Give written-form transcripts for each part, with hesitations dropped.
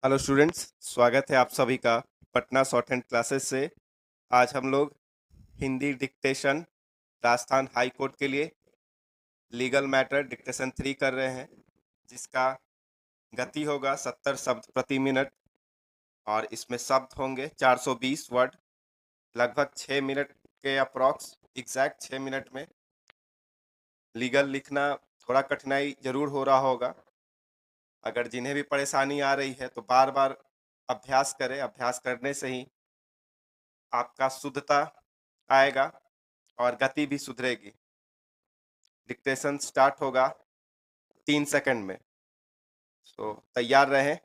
Hello students, स्वागत है आप सभी का पटना शॉर्ट हैंड क्लासेस से। आज हम लोग Hindi dictation Rajasthan high court के लिए लीगल मैटर डिक्टेशन 3 कर रहे हैं, जिसका गति होगा 70 शब्द प्रति मिनट और इसमें शब्द होंगे 420 वर्ड। लगभग 6 मिनट के अप्रॉक्स एग्जैक्ट 6 मिनट में लीगल लिखना थोड़ा कठिनाई जरूर हो रहा होगा। अगर जिन्हें भी परेशानी आ रही है तो बार बार अभ्यास करें। अभ्यास करने से ही आपका शुद्धता आएगा और गति भी सुधरेगी। डिक्टेशन स्टार्ट होगा 3 सेकंड में। तो तैयार रहें।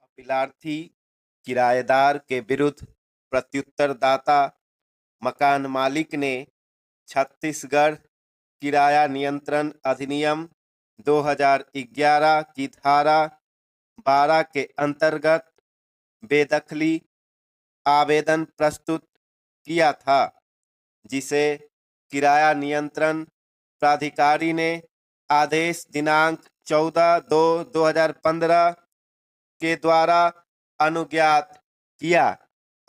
अपीलार्थी किराएदार के विरुद्ध प्रत्युत्तरदाता मकान मालिक ने छत्तीसगढ़ किराया नियंत्रण अधिनियम 2011 की धारा 12 के अंतर्गत बेदखली आवेदन प्रस्तुत किया था, जिसे किराया नियंत्रण प्राधिकारी ने आदेश दिनांक 14/2/2015 के द्वारा अनुज्ञात किया।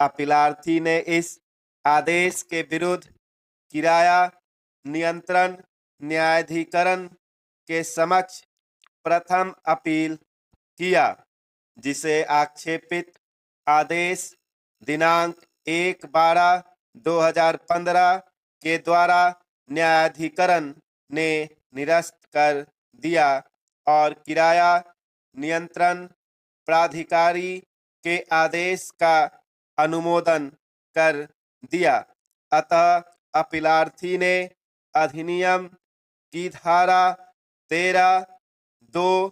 अपीलार्थी ने इस आदेश के विरुद्ध किराया नियंत्रण न्यायाधिकरण के समक्ष प्रथम अपील किया, जिसे आक्षेपित आदेश दिनांक 1/12/2015 के द्वारा न्यायाधिकरण ने निरस्त कर दिया और किराया नियंत्रण प्राधिकारी के आदेश का अनुमोदन कर दिया। अतः अपीलार्थी ने अधिनियम की धारा 13(2)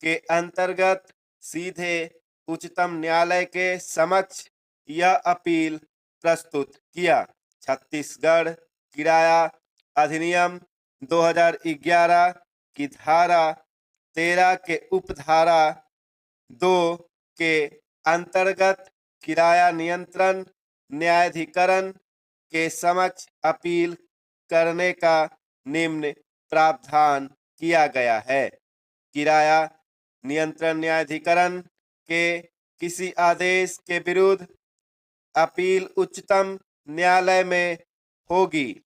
के अंतर्गत सीधे उच्चतम न्यायालय के समक्ष यह अपील प्रस्तुत किया। छत्तीसगढ़ किराया अधिनियम 2011 की धारा 13 के उपधारा 2 के अंतर्गत किराया नियंत्रण न्यायाधिकरण के समक्ष अपील करने का निम्न प्रावधान किया गया है। किराया नियंत्रण न्यायाधिकरण के किसी आदेश के विरुद्ध अपील उच्चतम न्यायालय में होगी।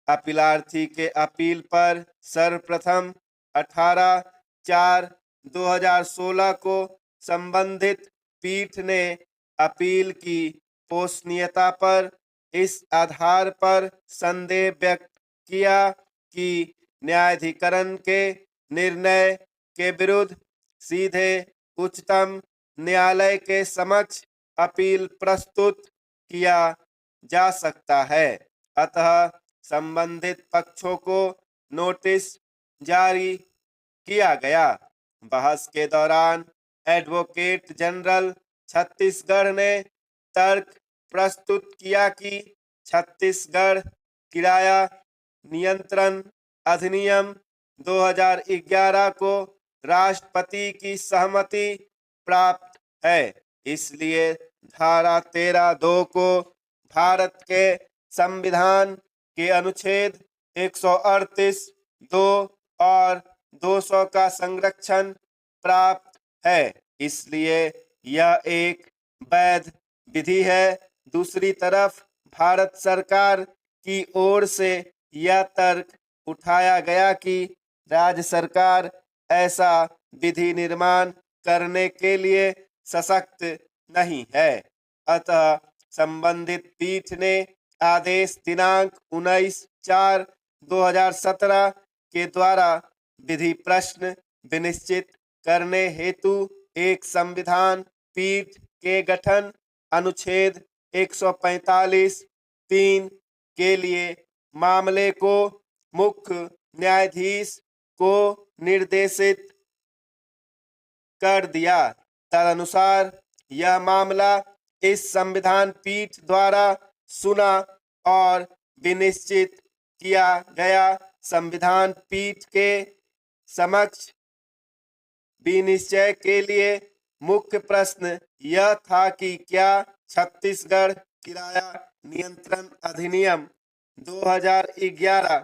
अपीलार्थी के अपील पर सर्वप्रथम 18/4/2016 को संबंधित पीठ ने अपील की पोषणीयता पर इस आधार पर संदेह व्यक्त किया कि न्यायाधिकरण के निर्णय के विरुद्ध सीधे उच्चतम न्यायालय के समक्ष अपील प्रस्तुत किया जा सकता है। अतः संबंधित पक्षों को नोटिस जारी किया गया। बहस के दौरान एडवोकेट जनरल छत्तीसगढ़ ने तर्क प्रस्तुत किया कि छत्तीसगढ़ किराया नियंत्रण अधिनियम 2011 को राष्ट्रपति की सहमति प्राप्त है, इसलिए धारा 13(2) को भारत के संविधान के अनुच्छेद 138(2) और 200 का संरक्षण प्राप्त है, इसलिए यह एक वैध विधि है। दूसरी तरफ भारत सरकार की ओर से यह तर्क उठाया गया कि राज्य सरकार ऐसा विधि निर्माण करने के लिए सशक्त नहीं है। अतः संबंधित पीठ ने आदेश दिनांक 19/4/2017 के द्वारा विधि प्रश्न विनिश्चित करने हेतु एक संविधान पीठ के गठन अनुच्छेद 145(3) के लिए मामले को मुख्य न्यायाधीश को निर्देशित कर दिया। तदनुसार यह मामला इस संविधान पीठ द्वारा सुना और विनिश्चित किया गया। संविधान पीठ के समक्ष विनिश्चय के लिए मुख्य प्रश्न यह था कि क्या छत्तीसगढ़ किराया नियंत्रण अधिनियम 2011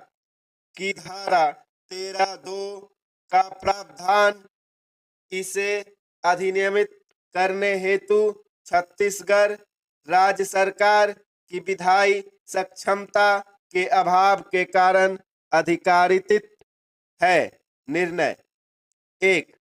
की धारा 13(2) का प्रावधान इसे अधिनियमित करने हेतु छत्तीसगढ़ राज्य सरकार की विधायी सक्षमता के अभाव के कारण अधिकारित है। निर्णय एक,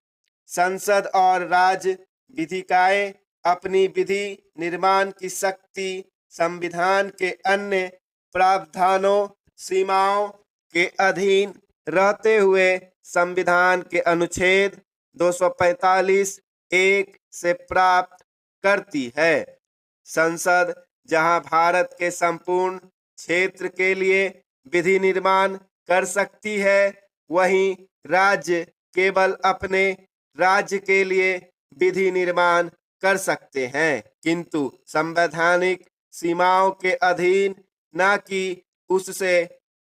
संसद और राज्य विधिकाएं अपनी विधि निर्माण की शक्ति संविधान के अन्य प्रावधानों सीमाओं के अधीन रहते हुए संविधान के अनुच्छेद 245 एक से प्राप्त करती है। संसद जहां भारत के संपूर्ण क्षेत्र के लिए विधि निर्माण कर सकती है, वहीं राज्य केवल अपने राज्य के लिए विधि निर्माण कर सकते हैं, किंतु संवैधानिक सीमाओं के अधीन, न कि उससे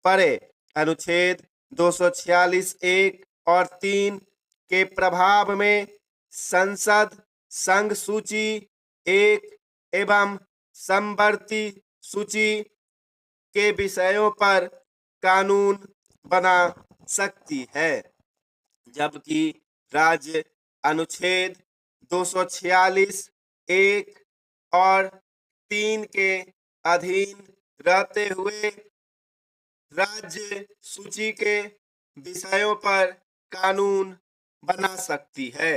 परे। अनुच्छेद 246 एक और 3 के प्रभाव में संसद संघ सूची एक एवं समवर्ती सूची के विषयों पर कानून बना सकती है, जबकि राज्य अनुच्छेद 246 एक और 3 के अधीन रहते हुए राज्य सूची के विषयों पर कानून बना सकती है।